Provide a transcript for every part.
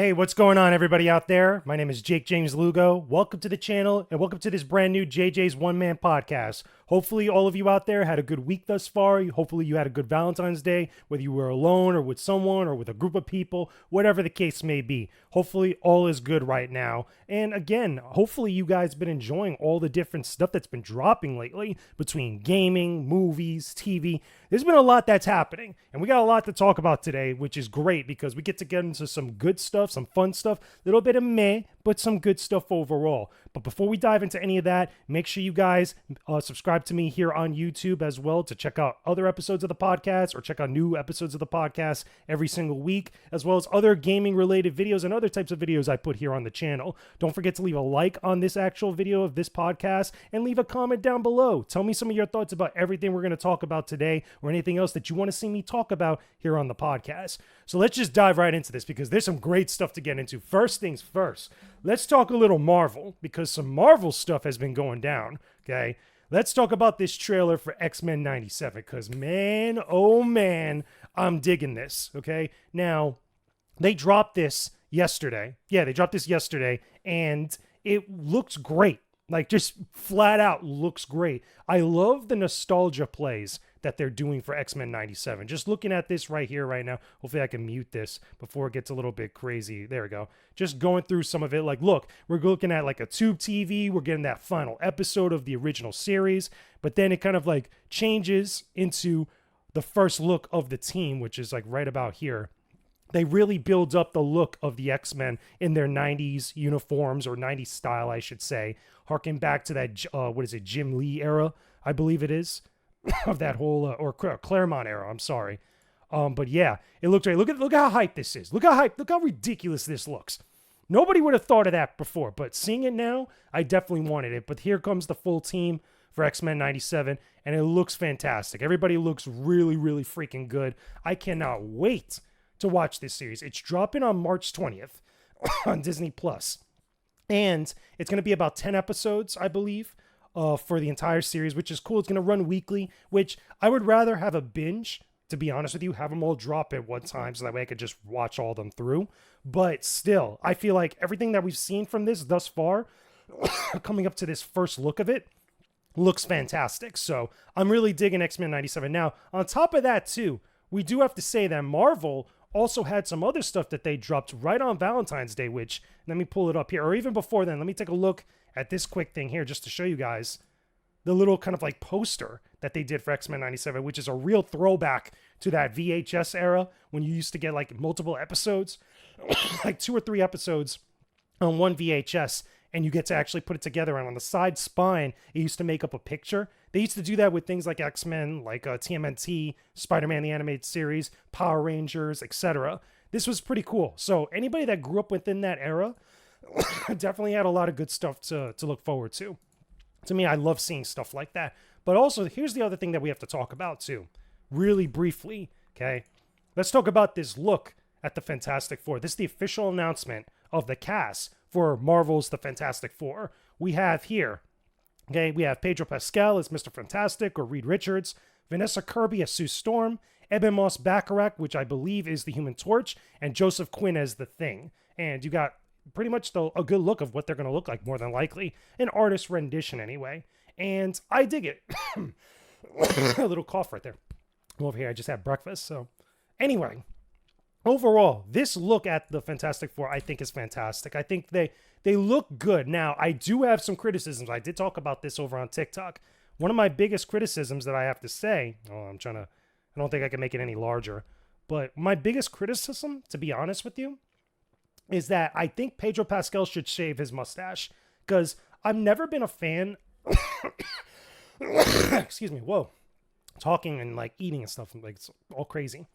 Hey, what's going on, everybody out there? My name is Jakejames Lugo. Welcome to the channel and welcome to this brand new JJ's One Man Podcast. Hopefully, all of you out there had a good week thus far. Hopefully, you had a good Valentine's Day, whether you were alone or with someone or with a group of people, whatever the case may be. Hopefully, all is good right now. And again, hopefully, you guys have been enjoying all the different stuff that's been dropping lately between gaming, movies, TV. There's been a lot that's happening, and we got a lot to talk about today, which is great because we get to get into some good stuff, some fun stuff, a little bit of meh, but some good stuff overall. But before we dive into any of that, make sure you guys subscribe to me here on YouTube as well to check out other episodes of the podcast or check out new episodes of the podcast every single week, as well as other gaming related videos and other types of videos I put here on the channel. Don't forget to leave a like on this actual video of this podcast and leave a comment down below. Tell me some of your thoughts about everything we're going to talk about today or anything else that you want to see me talk about here on the podcast. So let's just dive right into this because there's some great stuff to get into. First things first, let's talk a little Marvel because some Marvel stuff has been going down, okay? Let's talk about this trailer for X-Men 97 because, man, oh man, I'm digging this, okay? Now, they dropped this yesterday. Yeah, they dropped this yesterday, and it looks great. Like, just flat out looks great. I love the nostalgia plays that they're doing for X-Men 97. Just looking at this right here, right now. Hopefully I can mute this before it gets a little bit crazy. There we go. Just going through some of it. Like, look, we're looking at like a tube TV. We're getting that final episode of the original series. But then it kind of like changes into the first look of the team, which is like right about here. They really build up the look of the X-Men in their 90s uniforms, or 90s style, I should say. Harking back to that, Jim Lee era, I believe it is, of that whole, or Claremont era, I'm sorry. But yeah, it looks great. Look how hyped this is. Look how ridiculous this looks. Nobody would have thought of that before, but seeing it now, I definitely wanted it. But here comes the full team for X-Men 97, and it looks fantastic. Everybody looks really, really freaking good. I cannot wait to watch this series. It's dropping on March 20th on Disney Plus, and it's going to be about 10 episodes, I believe, for the entire series, which is cool. It's going to run weekly, which I would rather have a binge, to be honest with you, have them all drop at one time so that way I could just watch all of them through. But still, I feel like everything that we've seen from this thus far, coming up to this first look of it, looks fantastic. So I'm really digging X-Men 97. Now, on top of that too, we do have to say that Marvel also had some other stuff that they dropped right on Valentine's Day, which, let me pull it up here, or even before then, let me take a look at this quick thing here just to show you guys the little kind of like poster that they did for X-Men 97, which is a real throwback to that VHS era when you used to get like multiple episodes, like 2 or 3 episodes on one VHS, and you get to actually put it together, and on the side spine, it used to make up a picture. They used to do that with things like X-Men, like TMNT, Spider-Man the Animated Series, Power Rangers, etc. This was pretty cool. So anybody that grew up within that era definitely had a lot of good stuff to look forward to. To me, I love seeing stuff like that. But also, here's the other thing that we have to talk about too, really briefly, okay? Let's talk about this look at the Fantastic Four. This is the official announcement of the cast for Marvel's The Fantastic Four. We have here, okay, we have Pedro Pascal as Mr. Fantastic, or Reed Richards, Vanessa Kirby as Sue Storm, Ebon Moss-Bachrach, which I believe is the Human Torch, and Joseph Quinn as the Thing. And you got pretty much a good look of what they're going to look like, more than likely. An artist rendition, anyway. And I dig it. A little cough right there. I'm over here, I just had breakfast, so. Anyway, overall, this look at the Fantastic Four, I think, is fantastic. I think they look good. Now, I do have some criticisms. I did talk about this over on TikTok. One of my biggest criticisms that I have to say, I don't think I can make it any larger, but my biggest criticism, to be honest with you, is that I think Pedro Pascal should shave his mustache, because I've never been a fan. Excuse me. Whoa. Talking and like eating and stuff, like it's all crazy.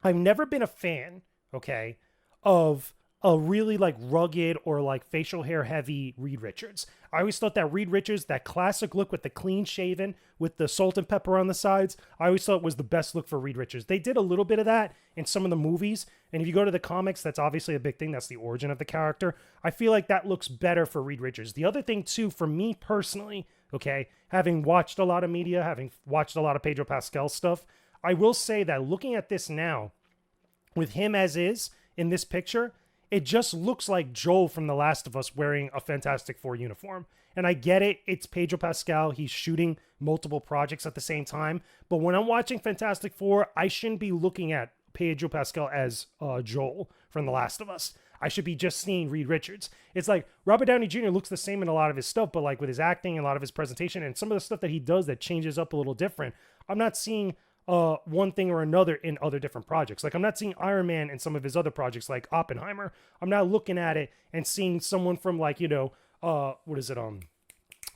I've never been a fan, okay, of a really like rugged or like facial hair heavy Reed Richards. I always thought that Reed Richards, that classic look with the clean shaven, with the salt and pepper on the sides, I always thought was the best look for Reed Richards. They did a little bit of that in some of the movies. And if you go to the comics, that's obviously a big thing. That's the origin of the character. I feel like that looks better for Reed Richards. The other thing too, for me personally, okay, having watched a lot of media, having watched a lot of Pedro Pascal stuff, I will say that looking at this now, with him as is in this picture, it just looks like Joel from The Last of Us wearing a Fantastic Four uniform. And I get it, it's Pedro Pascal, he's shooting multiple projects at the same time, but when I'm watching Fantastic Four, I shouldn't be looking at Pedro Pascal as Joel from The Last of Us. I should be just seeing Reed Richards. It's like Robert Downey Jr. looks the same in a lot of his stuff, but like with his acting and a lot of his presentation and some of the stuff that he does that changes up a little different, I'm not seeing one thing or another in other different projects. Like I'm not seeing Iron Man in some of his other projects like Oppenheimer. I'm not looking at it and seeing someone from like, what is it? Oh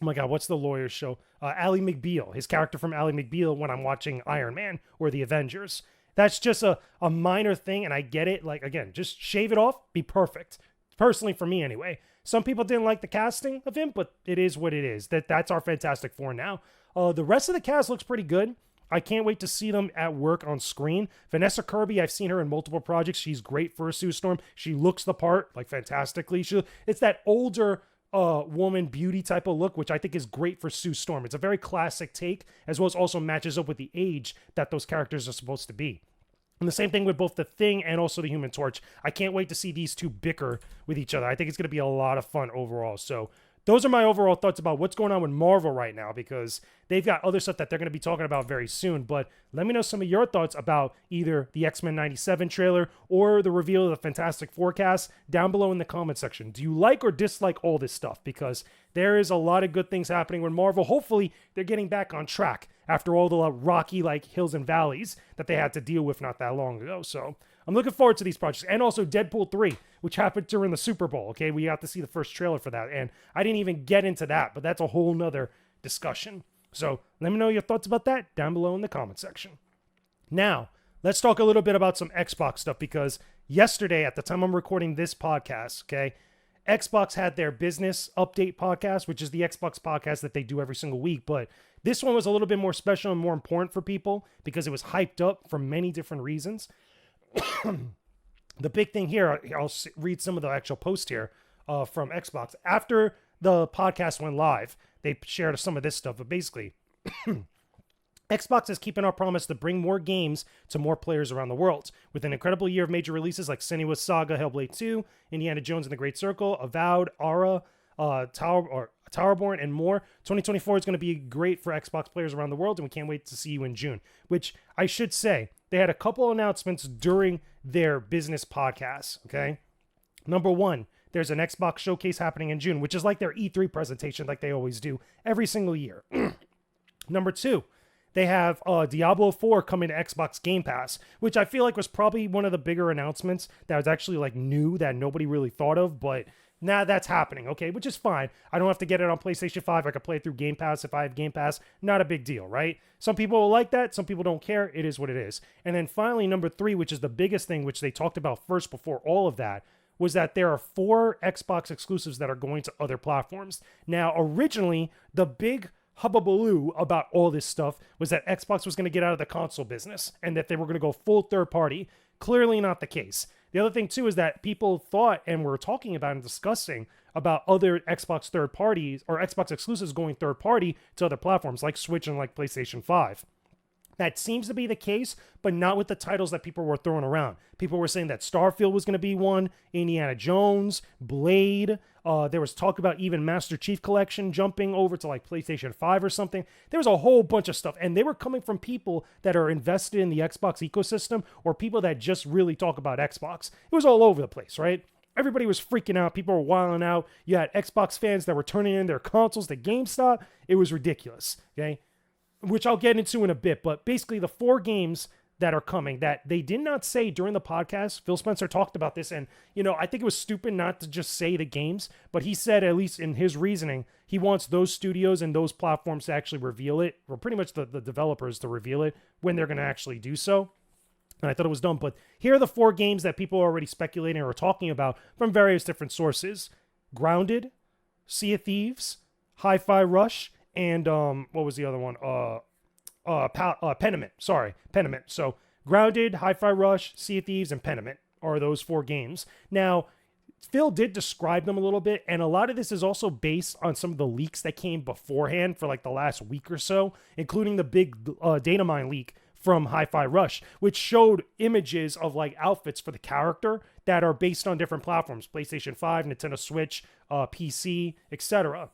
my God, what's the lawyer show? Ally McBeal, his character from Ally McBeal when I'm watching Iron Man or the Avengers. That's just a minor thing, and I get it. Like, again, just shave it off, be perfect. Personally, for me anyway. Some people didn't like the casting of him, but it is what it is. That's our Fantastic Four now. The rest of the cast looks pretty good. I can't wait to see them at work on screen. Vanessa Kirby, I've seen her in multiple projects. She's great for a Sue Storm. She looks the part, like, fantastically. It's that older woman beauty type of look, which I think is great for Sue Storm. It's a very classic take, as well as also matches up with the age that those characters are supposed to be. And the same thing with both the Thing and also the Human Torch. I can't wait to see these two bicker with each other. I think it's going to be a lot of fun overall. So those are my overall thoughts about what's going on with Marvel right now, because they've got other stuff that they're going to be talking about very soon. But let me know some of your thoughts about either the X-Men 97 trailer or the reveal of the Fantastic Forecast down below in the comment section. Do you like or dislike all this stuff? Because there is a lot of good things happening with Marvel. Hopefully, they're getting back on track after all the rocky hills and valleys that they had to deal with not that long ago. So I'm looking forward to these projects. And also Deadpool 3, which happened during the Super Bowl. Okay, we got to see the first trailer for that. And I didn't even get into that, but that's a whole nother discussion. So let me know your thoughts about that down below in the comment section. Now, let's talk a little bit about some Xbox stuff, because yesterday, at the time I'm recording this podcast, okay, Xbox had their business update podcast, which is the Xbox podcast that they do every single week. But this one was a little bit more special and more important for people because it was hyped up for many different reasons. The big thing here, I'll read some of the actual posts here from Xbox. After the podcast went live, they shared some of this stuff. But basically, Xbox is keeping our promise to bring more games to more players around the world. With an incredible year of major releases like Senua's Saga, Hellblade 2, Indiana Jones and the Great Circle, Avowed, Ara, Towerborn, and more, 2024 is going to be great for Xbox players around the world, and we can't wait to see you in June. Which I should say, they had a couple announcements during their business podcast, okay? Number one, there's an Xbox showcase happening in June, which is like their E3 presentation like they always do every single year. Number two, they have Diablo 4 coming to Xbox Game Pass, which I feel like was probably one of the bigger announcements that was actually like new that nobody really thought of, but now that's happening, okay, which is fine. I don't have to get it on PlayStation 5. I can play it through Game Pass if I have Game Pass. Not a big deal, right? Some people will like that. Some people don't care. It is what it is. And then finally, number three, which is the biggest thing, which they talked about first before all of that, was that there are 4 Xbox exclusives that are going to other platforms. Now, originally, the big hubbubaloo about all this stuff was that Xbox was going to get out of the console business and that they were going to go full third party. Clearly not the case. The other thing too is that people thought and were talking about and discussing about other Xbox third parties or Xbox exclusives going third party to other platforms like Switch and like PlayStation 5. That seems to be the case, but not with the titles that people were throwing around. People were saying that Starfield was going to be one, Indiana Jones, Blade. There was talk about even Master Chief Collection jumping over to like PlayStation 5 or something. There was a whole bunch of stuff, and they were coming from people that are invested in the Xbox ecosystem or people that just really talk about Xbox. It was all over the place, right? Everybody was freaking out. People were wilding out. You had Xbox fans that were turning in their consoles to GameStop. It was ridiculous, okay? Which I'll get into in a bit, but basically the 4 games that are coming that they did not say during the podcast. Phil Spencer talked about this, and, I think it was stupid not to just say the games, but he said, at least in his reasoning, he wants those studios and those platforms to actually reveal it, or pretty much the developers to reveal it when they're going to actually do so. And I thought it was dumb, but here are the 4 games that people are already speculating or talking about from various different sources. Grounded, Sea of Thieves, Hi-Fi Rush, and what was the other one? Pentiment. Sorry, Pentiment. So Grounded, Hi-Fi Rush, Sea of Thieves, and Pentiment are those 4 games. Now, Phil did describe them a little bit, and a lot of this is also based on some of the leaks that came beforehand for like the last week or so, including the big data mine leak from Hi-Fi Rush, which showed images of like outfits for the character that are based on different platforms, PlayStation 5, Nintendo Switch, PC, etc.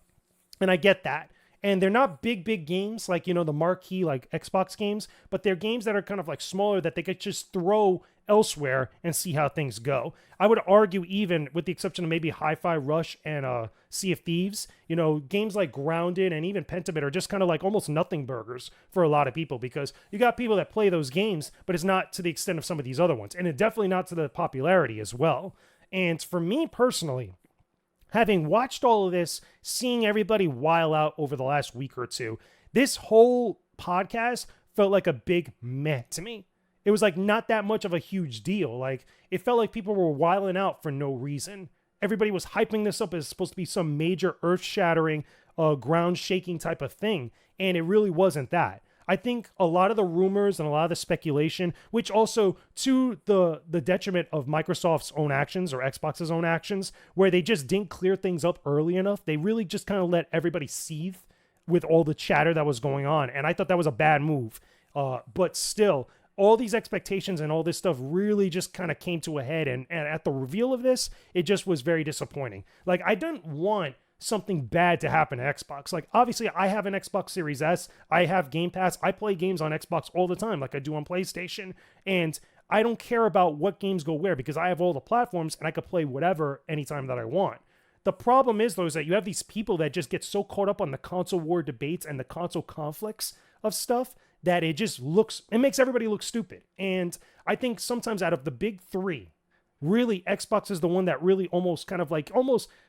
And I get that. And they're not big games like, the marquee like Xbox games, but they're games that are kind of like smaller that they could just throw elsewhere and see how things go. I would argue, even with the exception of maybe Hi-Fi Rush and Sea of Thieves, games like Grounded and even Pentiment are just kind of like almost nothing burgers for a lot of people, because you got people that play those games, but it's not to the extent of some of these other ones. And it's definitely not to the popularity as well. And for me personally, having watched all of this, seeing everybody while out over the last week or two, this whole podcast felt like a big meh to me. It was like not that much of a huge deal. Like, it felt like people were wiling out for no reason. Everybody was hyping this up as supposed to be some major earth-shattering, ground-shaking type of thing, and it really wasn't that. I think a lot of the rumors and a lot of the speculation, which also to the detriment of Microsoft's own actions or Xbox's own actions, where they just didn't clear things up early enough. They really just kind of let everybody seethe with all the chatter that was going on. And I thought that was a bad move. But still, all these expectations and all this stuff really just kind of came to a head. And at the reveal of this, it just was very disappointing. Like, I didn't want something bad to happen to Xbox. Like, obviously, I have an Xbox Series S. I have Game Pass. I play games on Xbox all the time like I do on PlayStation. And I don't care about what games go where, because I have all the platforms and I could play whatever anytime that I want. The problem is, though, is that you have these people that just get so caught up on the console war debates and the console conflicts of stuff that it makes everybody look stupid. And I think sometimes out of the big three, really, Xbox is the one that really almost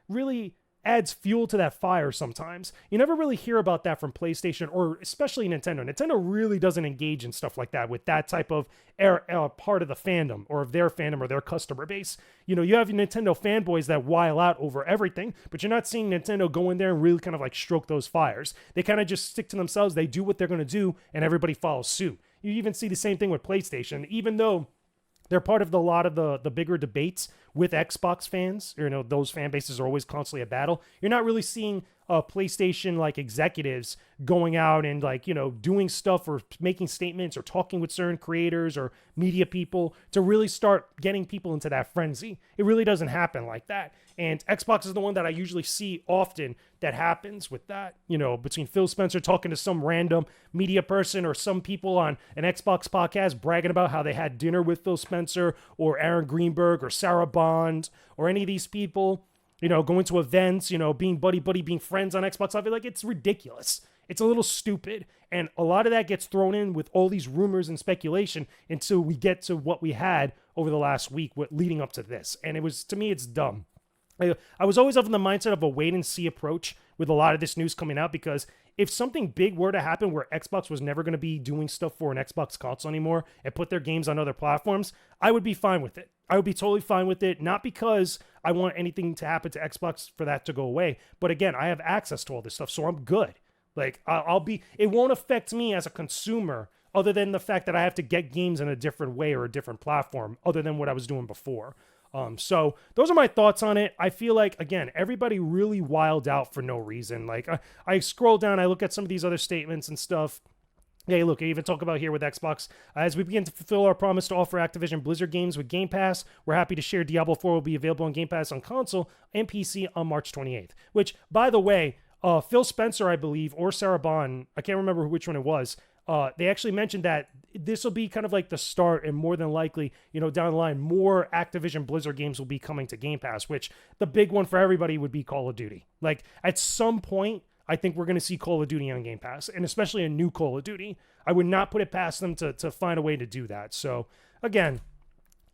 really adds fuel to that fire sometimes. You never really hear about that from PlayStation or especially Nintendo. Nintendo really doesn't engage in stuff like that with that type of part of the fandom or of their fandom or their customer base. You have Nintendo fanboys that while out over everything, but you're not seeing Nintendo go in there and really kind of like stroke those fires. They kind of just stick to themselves. They do what they're going to do and everybody follows suit. You even see the same thing with PlayStation, even though they're part of a lot of the bigger debates with Xbox fans. Those fan bases are always constantly a battle. You're not really seeing PlayStation like executives going out and doing stuff or making statements or talking with certain creators or media people to really start getting people into that frenzy. It really doesn't happen like that. And Xbox is the one that I usually see often that happens with that, between Phil Spencer talking to some random media person or some people on an Xbox podcast bragging about how they had dinner with Phil Spencer or Aaron Greenberg or Sarah Bond or any of these people, going to events, being buddy, being friends on Xbox. I feel like it's ridiculous. It's a little stupid. And a lot of that gets thrown in with all these rumors and speculation until we get to what we had over the last week leading up to this. And to me, it's dumb. I was always of the mindset of a wait and see approach with a lot of this news coming out, because if something big were to happen where Xbox was never going to be doing stuff for an Xbox console anymore and put their games on other platforms, I would be fine with it. I would be totally fine with it, not because I want anything to happen to Xbox for that to go away, but again, I have access to all this stuff, so I'm good. Like, it won't affect me as a consumer other than the fact that I have to get games in a different way or a different platform other than what I was doing before. So those are my thoughts on it. I feel like, again, everybody really wilded out for no reason. Like, I scroll down, I look at some of these other statements and stuff. Hey, look, I even talk about here with Xbox. As we begin to fulfill our promise to offer Activision Blizzard games with Game Pass, we're happy to share Diablo 4 will be available on Game Pass on console and PC on March 28th. Which, by the way, Phil Spencer, I believe, or Sarah Bond, I can't remember which one it was, they actually mentioned that this will be kind of like the start, and more than likely, down the line, more Activision Blizzard games will be coming to Game Pass, which the big one for everybody would be Call of Duty. Like, at some point, I think we're going to see Call of Duty on Game Pass, and especially a new Call of Duty. I would not put it past them to find a way to do that. So, again,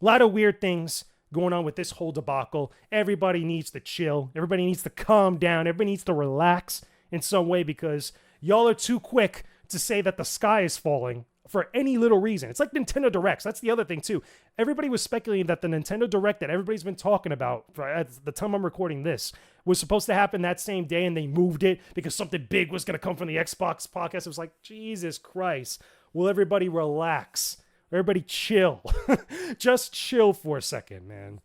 a lot of weird things going on with this whole debacle. Everybody needs to chill. Everybody needs to calm down. Everybody needs to relax in some way, because y'all are too quick to say that the sky is falling for any little reason. It's like Nintendo Directs. That's the other thing, too. Everybody was speculating that the Nintendo Direct that everybody's been talking about at the time I'm recording this was supposed to happen that same day, and they moved it because something big was going to come from the Xbox podcast. It was like, Jesus Christ. Will everybody relax? Everybody chill. Just chill for a second, man.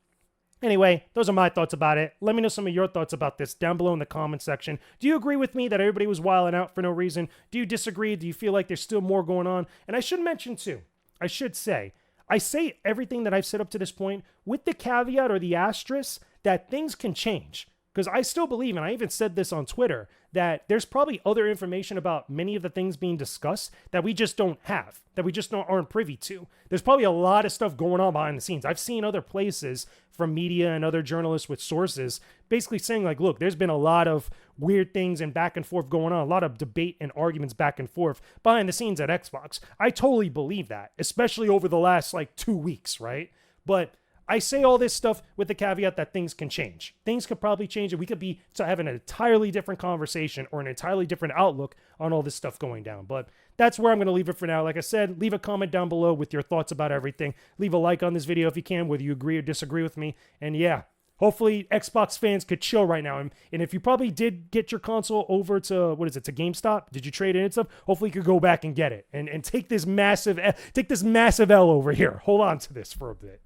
Anyway, those are my thoughts about it. Let me know some of your thoughts about this down below in the comment section. Do you agree with me that everybody was wilding out for no reason? Do you disagree? Do you feel like there's still more going on? And I should mention, too, I should say, I say everything that I've said up to this point with the caveat or the asterisk that things can change. Because I still believe, and I even said this on Twitter, that there's probably other information about many of the things being discussed that we just don't have, that we just aren't privy to. There's probably a lot of stuff going on behind the scenes. I've seen other places from media and other journalists with sources basically saying like, look, there's been a lot of weird things and back and forth going on, a lot of debate and arguments back and forth behind the scenes at Xbox. I totally believe that, especially over the last like 2 weeks, right? But I say all this stuff with the caveat that things can change. Things could probably change, and we could be to having an entirely different conversation or an entirely different outlook on all this stuff going down. But that's where I'm going to leave it for now. Like I said, leave a comment down below with your thoughts about everything. Leave a like on this video if you can, whether you agree or disagree with me. And yeah, hopefully Xbox fans could chill right now. And if you probably did get your console over to, to GameStop? Did you trade in and stuff? Hopefully you could go back and get it and take this massive L over here. Hold on to this for a bit.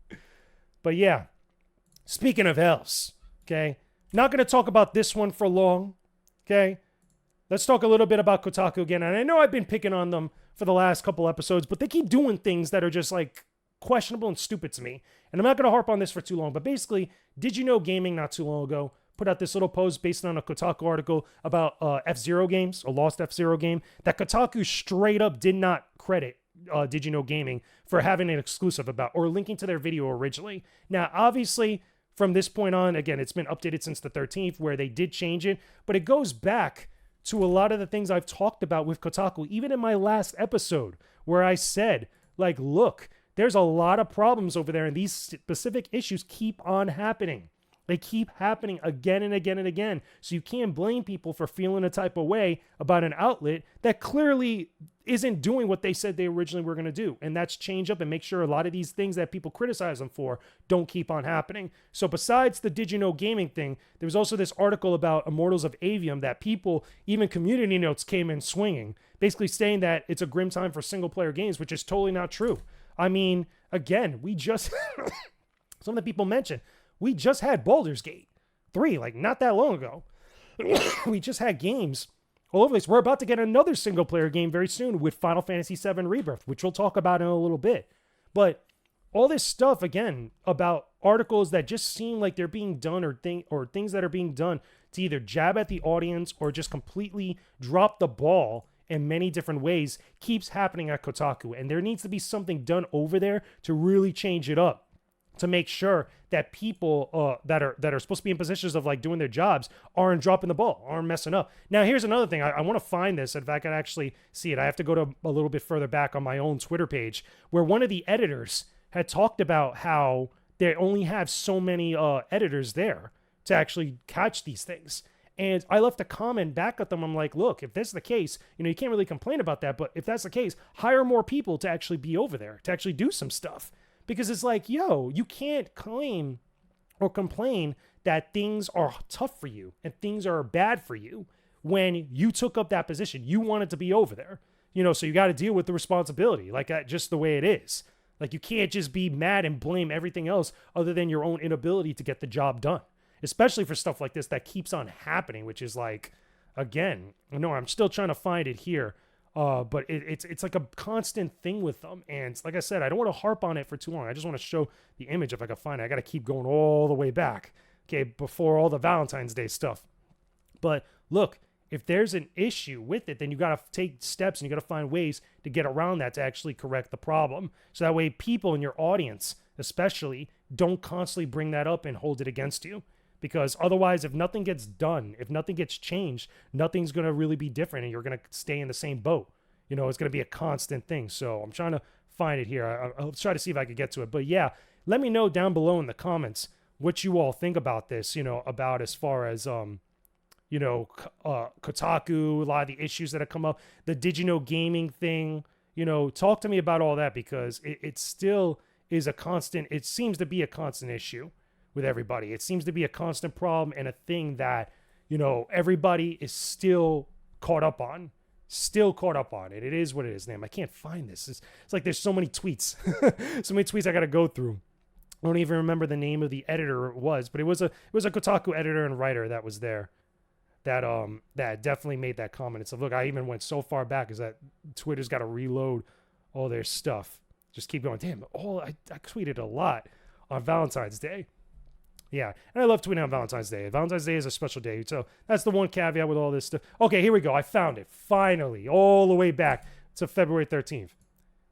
But yeah, speaking of L's, okay, not going to talk about this one for long, okay? Let's talk a little bit about Kotaku again. And I know I've been picking on them for the last couple episodes, but they keep doing things that are just like questionable and stupid to me. And I'm not going to harp on this for too long, but basically, DYKGaming not too long ago put out this little post based on a Kotaku article about F-Zero games, a lost F-Zero game, that Kotaku straight up did not credit DYKGaming for having an exclusive about or linking to their video originally. Now, obviously, from this point on, again, it's been updated since the 13th where they did change it, but it goes back to a lot of the things I've talked about with Kotaku, even in my last episode where I said, like, look, there's a lot of problems over there and these specific issues keep on happening. They keep happening again and again and again. So you can't blame people for feeling a type of way about an outlet that clearly isn't doing what they said they originally were going to do. And that's change up and make sure a lot of these things that people criticize them for don't keep on happening. So besides the DYKGaming thing, there was also this article about Immortals of Avium that people, even community notes came in swinging, basically saying that it's a grim time for single player games, which is totally not true. I mean, again, we just, some of the people mentioned, we just had Baldur's Gate 3, like not that long ago. We just had games all over this. We're about to get another single player game very soon with Final Fantasy VII Rebirth, which we'll talk about in a little bit. But all this stuff, again, about articles that just seem like they're being done or things that are being done to either jab at the audience or just completely drop the ball in many different ways, keeps happening at Kotaku. And there needs to be something done over there to really change it up, to make sure that people that are supposed to be in positions of like doing their jobs aren't dropping the ball, aren't messing up. Now, here's another thing. I want to find this. If I can actually see it, I have to go to a little bit further back on my own Twitter page where one of the editors had talked about how they only have so many editors there to actually catch these things. And I left a comment back at them. I'm like, look, if that's the case, you can't really complain about that. But if that's the case, hire more people to actually be over there, to actually do some stuff. Because it's like, yo, you can't claim or complain that things are tough for you and things are bad for you when you took up that position. You wanted to be over there, so you got to deal with the responsibility, like that, just the way it is. Like, you can't just be mad and blame everything else other than your own inability to get the job done, especially for stuff like this that keeps on happening, which is like, again, I'm still trying to find it here. But it's like a constant thing with them. And like I said, I don't want to harp on it for too long. I just want to show the image if I can find it. I got to keep going all the way back, okay, before all the Valentine's Day stuff. But look, if there's an issue with it, then you got to take steps and you got to find ways to get around that to actually correct the problem. So that way people in your audience, especially, don't constantly bring that up and hold it against you. Because otherwise, if nothing gets done, if nothing gets changed, nothing's going to really be different and you're going to stay in the same boat. It's going to be a constant thing. So I'm trying to find it here. I'll try to see if I could get to it. But yeah, let me know down below in the comments what you all think about this, about as far as, Kotaku, a lot of the issues that have come up, the DYKGaming thing, talk to me about all that because it still is a constant, it seems to be a constant issue with everybody. It seems to be a constant problem and a thing that, everybody is still caught up on. It is what it is. Damn, I can't find this. It's like there's so many tweets. So many tweets I got to go through. I don't even remember the name of the editor it was, but it was a Kotaku editor and writer that was there that definitely made that comment. It's like, look, I even went so far back as that Twitter's got to reload all their stuff. Just keep going. Damn, I tweeted a lot on Valentine's Day. Yeah, and I love tweeting on Valentine's Day. Valentine's Day is a special day, so that's the one caveat with all this stuff. Okay, here we go. I found it, finally, all the way back to February 13th.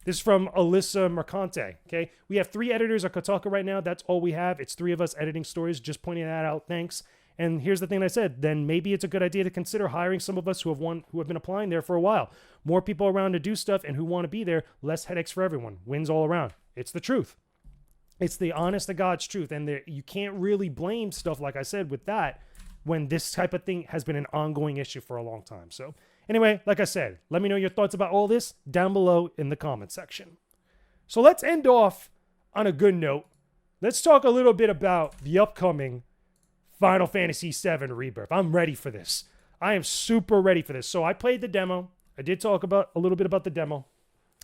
This is from Alyssa Mercante, okay? We have 3 editors at Kotaku right now. That's all we have. It's 3 of us editing stories, just pointing that out. Thanks. And here's the thing I said. Then maybe it's a good idea to consider hiring some of us who have been applying there for a while. More people around to do stuff and who want to be there. Less headaches for everyone. Wins all around. It's the truth. It's the honest to God's truth. And you can't really blame stuff, like I said, with that when this type of thing has been an ongoing issue for a long time. So anyway, like I said, let me know your thoughts about all this down below in the comment section. So let's end off on a good note. Let's talk a little bit about the upcoming Final Fantasy VII Rebirth. I'm ready for this. I am super ready for this. So I played the demo. I did talk about a little bit about the demo.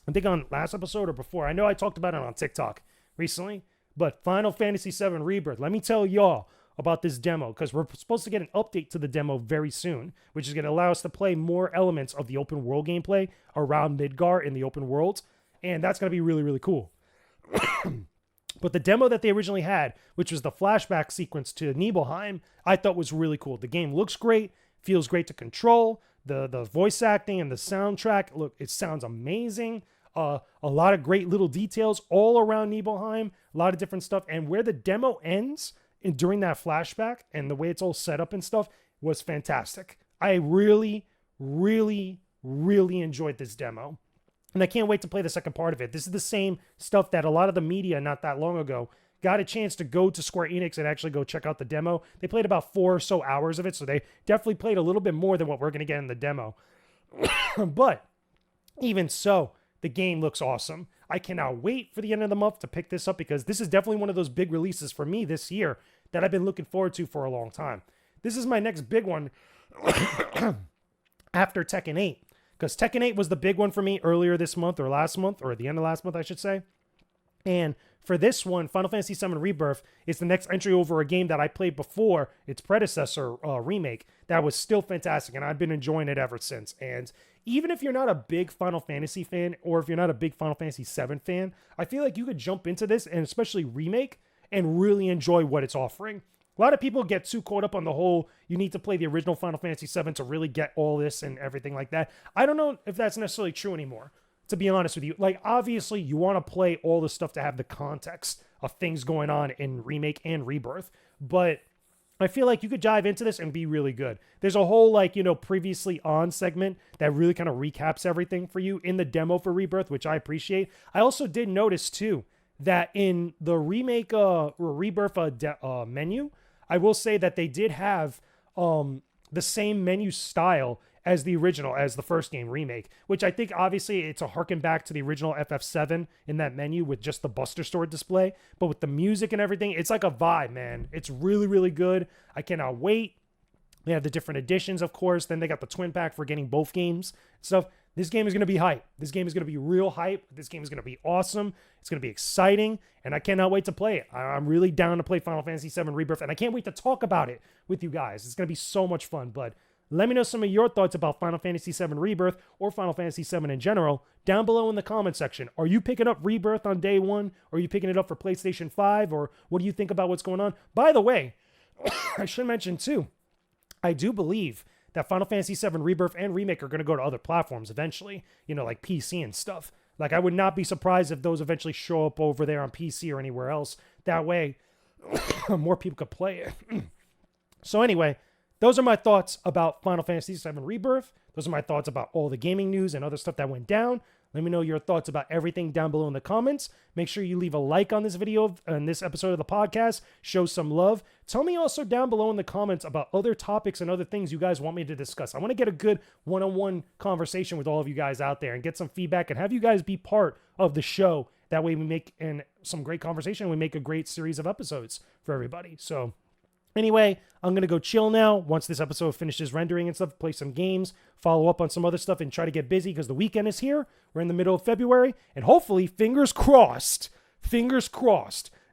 I think on last episode or before. I know I talked about it on TikTok recently. But Final Fantasy VII Rebirth, let me tell y'all about this demo, because we're supposed to get an update to the demo very soon, which is going to allow us to play more elements of the open world gameplay around Midgar in the open world. And that's going to be really, really cool. But the demo that they originally had, which was the flashback sequence to Nibelheim, I thought was really cool. The game looks great, feels great to control. The voice acting and the soundtrack, look, it sounds amazing. A lot of great little details all around Nibelheim, a lot of different stuff. And where the demo ends during that flashback and the way it's all set up and stuff was fantastic. I really, really, really enjoyed this demo. And I can't wait to play the second part of it. This is the same stuff that a lot of the media not that long ago got a chance to go to Square Enix and actually go check out the demo. They played about 4 or so hours of it, so they definitely played a little bit more than what we're going to get in the demo. But even so, the game looks awesome. I cannot wait for the end of the month to pick this up, because this is definitely one of those big releases for me this year that I've been looking forward to for a long time. This is my next big one after Tekken 8. Because Tekken 8 was the big one for me earlier this month, or last month, or at the end of last month, I should say. And for this one, Final Fantasy VII Rebirth is the next entry over a game that I played before its predecessor remake that was still fantastic, and I've been enjoying it ever since. And even if you're not a big Final Fantasy fan, or if you're not a big Final Fantasy VII fan, I feel like you could jump into this, and especially remake, and really enjoy what it's offering. A lot of people get too caught up on the whole, you need to play the original Final Fantasy VII to really get all this and everything like that. I don't know if that's necessarily true anymore, to be honest with you. Like, obviously, you want to play all the stuff to have the context of things going on in Remake and Rebirth, but I feel like you could dive into this and be really good. There's a whole, like, previously on segment that really kind of recaps everything for you in the demo for Rebirth, which I appreciate. I also did notice, too, that in the Remake Rebirth menu, I will say that they did have the same menu style as the original, as the first game Remake, which I think obviously it's a harken back to the original FF7 in that menu with just the Buster Sword display, but with the music and everything, it's like a vibe, man. It's really, really good. I cannot wait. They have the different editions, of course. Then they got the twin pack for getting both games and stuff. This game is going to be hype. This game is going to be real hype. This game is going to be awesome. It's going to be exciting, and I cannot wait to play it. I'm really down to play Final Fantasy VII Rebirth, and I can't wait to talk about it with you guys. It's going to be so much fun, but let me know some of your thoughts about Final Fantasy VII Rebirth or Final Fantasy VII in general down below in the comment section. Are you picking up Rebirth on day one? Or are you picking it up for PlayStation 5? Or what do you think about what's going on? By the way, I should mention too, I do believe that Final Fantasy VII Rebirth and Remake are going to go to other platforms eventually, like PC and stuff. Like, I would not be surprised if those eventually show up over there on PC or anywhere else. That way, more people could play it. So anyway, those are my thoughts about Final Fantasy VII Rebirth. Those are my thoughts about all the gaming news and other stuff that went down. Let me know your thoughts about everything down below in the comments. Make sure you leave a like on this video and this episode of the podcast. Show some love. Tell me also down below in the comments about other topics and other things you guys want me to discuss. I want to get a good one-on-one conversation with all of you guys out there and get some feedback and have you guys be part of the show. That way we make some great conversation. We make a great series of episodes for everybody. So anyway, I'm going to go chill now. Once this episode finishes rendering and stuff, play some games, follow up on some other stuff, and try to get busy because the weekend is here. We're in the middle of February, and hopefully, fingers crossed,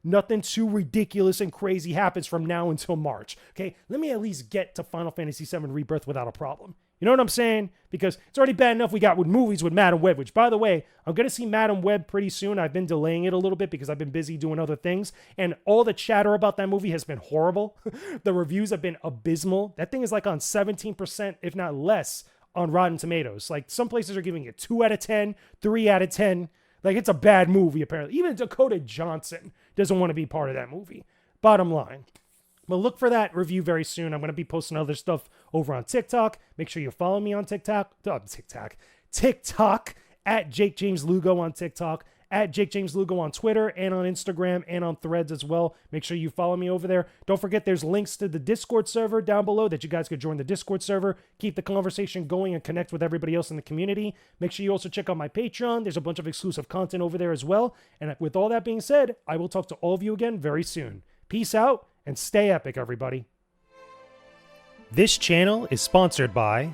nothing too ridiculous and crazy happens from now until March. Okay, let me at least get to Final Fantasy VII Rebirth without a problem. You know what I'm saying? Because it's already bad enough we got with movies with Madam Web, which, by the way, I'm going to see Madam Web pretty soon. I've been delaying it a little bit because I've been busy doing other things. And all the chatter about that movie has been horrible. The reviews have been abysmal. That thing is like on 17%, if not less, on Rotten Tomatoes. Like, some places are giving it 2 out of 10, 3 out of 10. Like, it's a bad movie, apparently. Even Dakota Johnson doesn't want to be part of that movie. Bottom line. But look for that review very soon. I'm going to be posting other stuff over on TikTok. Make sure you follow me on TikTok at JakeJamesLugo on TikTok, at JakeJamesLugo on Twitter and on Instagram and on Threads as well. Make sure you follow me over there. Don't forget there's links to the Discord server down below that you guys could join the Discord server, keep the conversation going and connect with everybody else in the community. Make sure you also check out my Patreon. There's a bunch of exclusive content over there as well. And with all that being said, I will talk to all of you again very soon. Peace out. And stay epic, everybody. This channel is sponsored by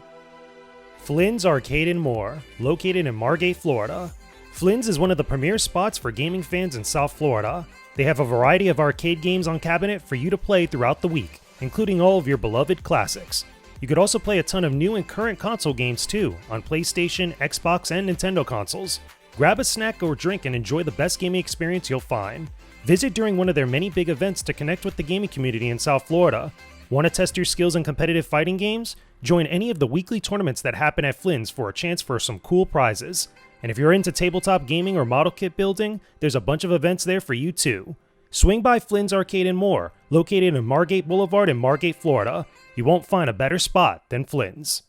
Flynn's Arcade and More, located in Margate, Florida. Flynn's is one of the premier spots for gaming fans in South Florida. They have a variety of arcade games on cabinet for you to play throughout the week, including all of your beloved classics. You could also play a ton of new and current console games too, on PlayStation, Xbox, and Nintendo consoles. Grab a snack or drink and enjoy the best gaming experience you'll find. Visit during one of their many big events to connect with the gaming community in South Florida. Want to test your skills in competitive fighting games? Join any of the weekly tournaments that happen at Flynn's for a chance for some cool prizes. And if you're into tabletop gaming or model kit building, there's a bunch of events there for you too. Swing by Flynn's Arcade and More, located in Margate Boulevard in Margate, Florida. You won't find a better spot than Flynn's.